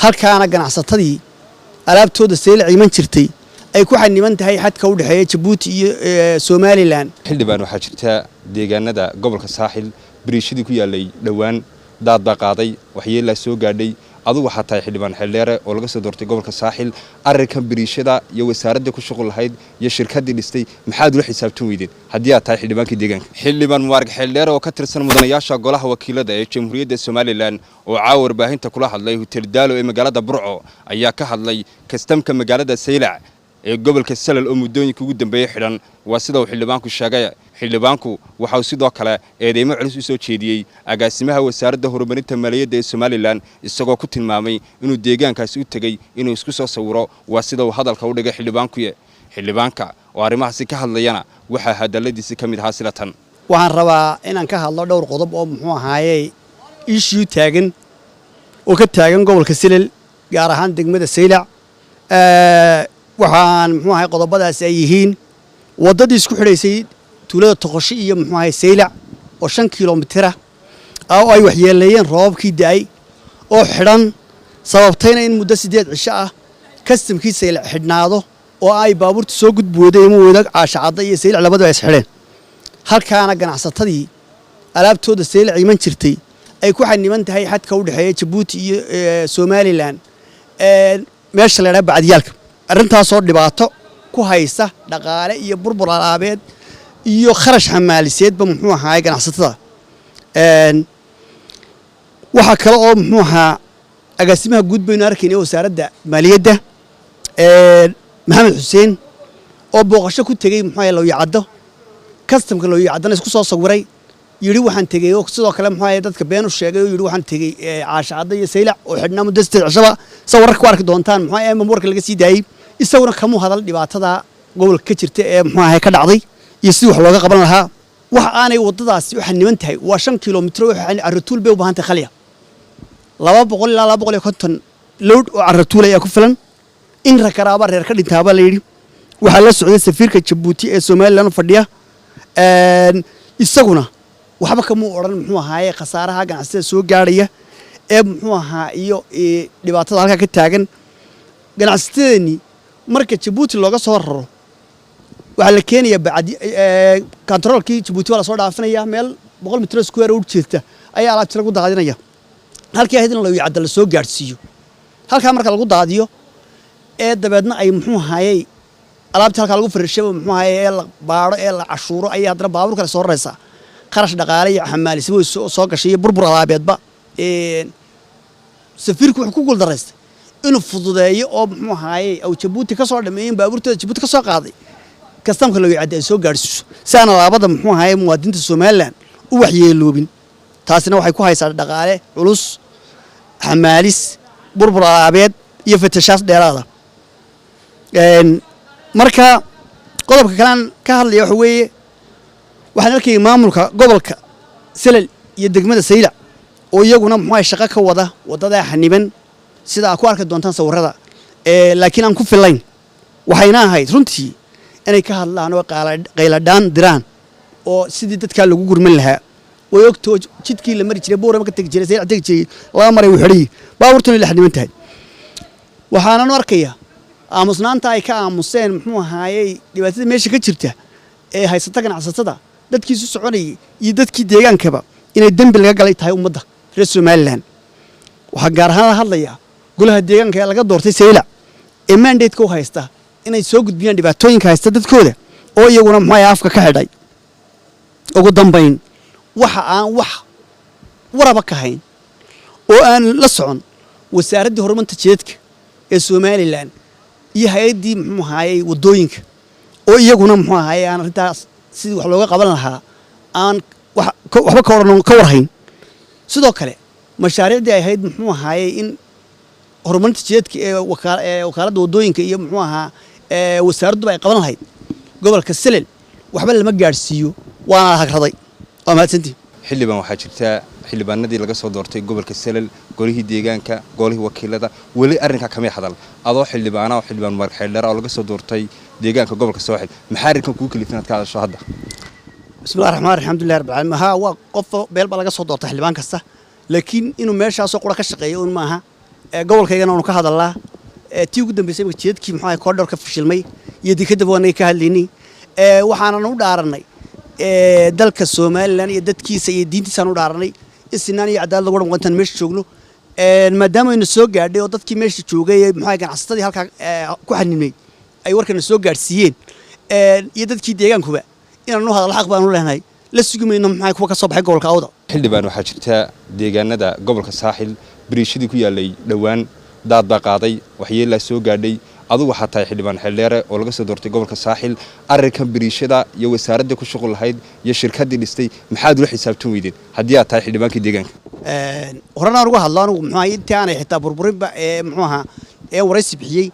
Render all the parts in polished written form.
halkaana ganacsatadii alaabtooda saylac iman jirtay ay ku xaniman tahay xadka u dhaxeeya Djibouti iyo Somaliland. xildhibaan waxaa jirta deegaanada gobolka saaxil bariishadii ku yaalay dhawaan daad baa qaaday waxyeelaa soo gaadhay adigu waxaa tahay xildhibaan xeeldheere oo laga soo doortay gobolka saaxil arrinkan bariishada iyo wasaaradda ku shaqo lahayd iyo shirkadii dhistay maxaad ula xisaabtan weydeen haddii aad tahay xildhibaankii deegaanka xildhibaan mubaarag xeeldheere oo ka tirsan mudanayaasha golaha wakiilada ee jamhuuriyadda Somaliland oo caawa warbaahinta kula hadlay hotel Daalo ee magaalada Burco ayaa ka hadlay kastamka magaalada Saylac ee gobolka Salal oo muddooyinka ugu dambeeyay xidhan waa sida uu xildhibaanku sheegay xildhibaanku waxa uu sidoo kale eedeymo culus u soo jeediyay agaasimaha wasaaradda horumarinta maaliyadda ee Somaliland isagoo ku tilmaamay inuu deegaankaasi u tagay inuu isku soo sawiro waa sida uu hadalka u dhigay xildhibaanka oo arrimahaasi ka hadlayana waxa hadaladiisa kamid ahaa silatan waxaan rabaa inaan ka hadlo dhowr qodob oo muxuu ahaayay issue taagan oo ka taagan gobolka Salal gaar ahaan degmada Saylac waxaan muxuu ahaay qodobadaas ay yihiin wadadii isku xidhaysay tuulada Toqoshi iyo muxuu ahaay Saylac oo 5 kiiloomitir oo ay waxyeeleeyeen roobkii daay oo xidhan sababtayna in muddo 8 cisho ah kastamkii Saylac xidhnaado oo ay baabuurta soo gudboodeen wada caashacada iyo Saylac labadaba is xidheen halkaana ganacsatadii alaabtooda Saylac iman jirtay ay ku xaniman tahay xadka u dhaxeeya Djibouti iyo Somaliland meesha la yiraahdo bacdiyaalka arrintaas oo dhibaato ku haysta dhaqaale iyo burbur alaabeed iyo kharash xamaaliseedba muxuu ahaay ganacsatada waxa kale oo muxuu ahaa agaasimaha guud baynu arkaynay wasaaradda maaliyadda Maxamed Xuseen oo booqasho ku tagay muxuu ahaay Looyacado kastamka Looyacadana isku soo sawiray yiri waxaan tagay oo sidoo kale muxuu ahaay dadka been u sheegay oo yiri waxaan tagay caashacada iyo Saylac oo xidhnaa muddo 8 cisho sawirka ku arki doontaan muxuu ahaay warka laga sii daayay isaguna kamu hadal dhibaatada gobolka ka jirta ee muxuu ahaay ka dhacday iyo sidii wax looga qaban lahaa wax aanay wadadaasi u xaniman tahay waa 5 kiiloomitir oo carratuul bay u baahan tahay khaliya 200 ilaa 250 load oo carratuul ayaa ku filan in rakaraaba reer ka dhintaaba la yiri waxa la socday safiirka Djibouti ee Somaliland fadhiya isaguna waxba kama oran muxuu ahaay khasaaraha ganacsiga soo gaaraya ee muxuu ahaa iyo dhibaatada halka ka taagan ganacsigeeni marka Djibouti looga soo raro waxa la keenaya bacdi controlkii Djibouti wala soo dhaafinaya meel 100 mitir square u jeesta ayaa alaabta lagu daadinaya halkii ahaydna Looyacado la soo gaarsiiyo halka marka lagu daadiyo ee dabeedna ay muxuu ahaayay alaabta halka lagu firshay muxuu ahaayay la baaro ee la cashuuro ay hadra baabuur kale soo raraysa kharash dhaqaale iyo xamaalis soo gashay burbur alaabeedba safiirku wuxuu ku guuldareystay inuu fududeeyo oo muxuu ahaayay aw Djibouti ka soo dhameeyeen baabuurtada Djibouti ka soo qaaday kastamka Looyacado ay soo gaarsiiso saana laabada muxuu ahaayay muwaadiniinta Somaliland u waxyeeloobin taasina waxay ku haysaa dhaqaale culus xamaalis burbur alaabeed iyo fatashaas dheeraada marka qodobka kale ka hadlaya waxa weeye waxaan arkay maamulka gobolka Salal iyo degmada Saylac oo iyaguna muxuu ahaay shaqo ka wada wadada xaniban sida ku arki doontaan sawirada laakiin aan ku filayn waxayna ahayd runtii inay ka hadlaan oo qayladaan diraan oo sidii dadka lagu gurman lahaa way ogtoo jidkii la mari jiray boorama ka tagi jiray Saylac tagi jiray laba maray wuu xidhay baabuurtuna la xaniban tahay waxaan arkayaa aamusnaanta ay ka aamuseen muxuu ahaayay dhibaatada meesha ka jirta ee haysata ganacsatada dadkiisu soconayay iyo dadkii deegaankaba inay dambi laga galay tahay ummadda reer Somaliland waxa gaar ahaan hadlaya golaha deegaanka ee laga doortay Saylac ee mandate-ka u haysta inay soo gudbiyaan dhibaatooyinka haysta dadkooda oo iyaguna muxuu ahaay afka ka xidhay ugu dambeyn waxa aan wax waraba ka hayn oo aan la socon wasaaradda horumarinta jidadka ee Somaliland iyo hay'adii muxuu ahaayay wadooyinka oo iyaguna muxuu ahaayay aan arintaas sidii wax looga qaban lahaa aan waxba ka warhayn sidoo kale mashaariicdii ay ahayd muxuu ahaayay in horumarinta jidadka ee wakaaladda wadooyinka iyo muxuu ahaa wasaaraddu ay qaban lahayd gobolka Salal waxba lama gaarsiiyo waana hagraday oo mahadsantii xildhibaan waxaa jirta xildhibaanadii laga soo doortay gobolka Salal golihii deegaanka golihii wakiilada wali arrinka kama hadal adoo xildhibaana oo xildhibaan Mubaarag Xeeldheere oo laga soo doortay deegaanka gobolka Saaxil maxaa arrinkan ku kalifinaad ka hadasho hadda bismillaahir rahmaanir rahiim alxamdulillahi rabbil aalamiin waa qof beelba laga soo doortay xildhibaan kasta laakiin inuu meeshaas qura ka shaqeeyo un maaha gobolkaygana aanu ka hadalnaa tii ugu dambeysay jeedkii muxuu ahay koodhor ka fashilmay iyo dikada waanay ka hadlaynay waxaanan u dhaaranay dalka Soomaaliland iyo dadkiisa iyo diintiisa u dhaaranay isnaan iyo cadaalad lagu dhaqantan meesha joogno maadaama aynu soo gaadhay oo dadkii meesha joogay muxuu ahay ganacsatada halka ku xaninay ay warkana soo gaarsiiyeen iyo dadkii deegaankuba inaanu hadal xaq baan u leenahay la sugimayno maxay kuwa ka soo baxay gobolka Awdal xildhibaan waxaa jirta deegaanada gobolka saaxil bariishadii ku yaalay dhawaan daad baa qaaday waxyeelaa soo gaadhay adigu waxaa tahay xildhibaan xildheere oo laga soo doortay gobolka saaxil arrinkan bariishada iyo wasaaradda ku shaqo lahayd iyo shirkaddii dhistay maxaad ula xisaabtan weydeen haddii aad tahay xildhibaankii deegaanka horena uga hadlo anigu muxuu ahay intii aanay xitaa burburinba muxuu ahaa waraysi bixiyey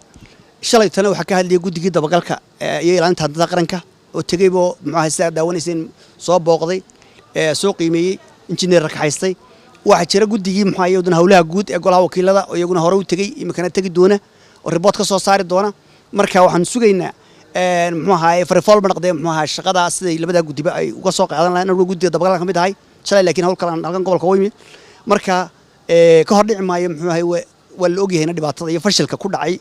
shalay tana waxaa ka hadlayay guddigii dabagalka iyo ilaalinta hantida qaranka oo tegaybo muxuu ahay sidaa daawanayseen soo booqday soo qiimeeyey injineer rakaxaystay waxaa jira guddigii muxuu ahay wadana hawlaha guud ee golaha wakiilada oo iyaguna hore u tegay imikana tegi doona oo report ka soo saari doona marka waxaan sugaynaa muxuu ahay farfool banaqday muxuu ahay shaqada siday labada guddiba ay uga soo qaadan lahayn anigu guddiga dabagalka kamid ahay shalay laakiin hawl kale halkan gobolka way mid marka ka hor dhici maayo muxuu ahay waa la ogyahay dhibaatada iyo fashilka ku dhacay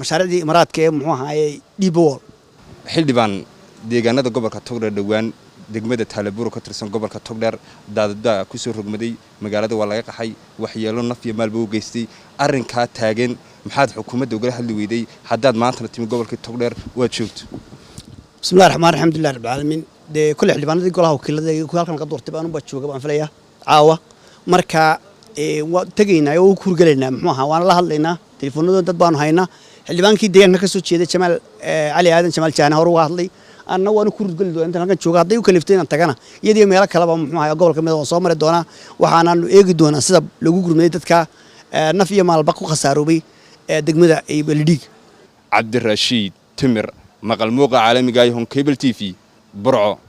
mashaariicdii Imaaraadka ee muxuu ahay Dibowal xildhibaan deegaanada gobolka Togdheer dhawaan degmada Taalabuur ka tirsan gobolka Togdheer daadada ku soo rogmaday magaalada waa laga qaxay waxyeelo naf iyo maalba u geystay arrinka taagan maxaad xukuumadda uga hadli weyday haddaad maanta timi gobolka Togdheer waa joogto bismillaahir rahmaanir rahiim alxamdulillaah rabbil caalamiin de kulli xildhibaanadii golaha wakiilada ee halkan ka doortay baan u baa jooga baan filayaa caawa marka waa tagaynaa oo ku kurgaleynaa muxuu ahaa waan la hadlaynaa telefoonada dad baan haynaa xildhibaankii deegaanka ka soo jeeday Jamaal Ali Aadan Jamaal Jaana hore uga hadlay anna waan ku kurgali doonaa inta halkan jooga haday u kaliftay inaan tagana iyadii meelo kale ba muxuu ahaa gobolka mid oo soo mari doona waxaan eegi doonaa sida lagu gurmaday dadka naf iyo maalba ku khasaaroobay degmada ay Beledhig Cabdirashiid Timir maqal muuqa caalamiga ah Cable TV Burco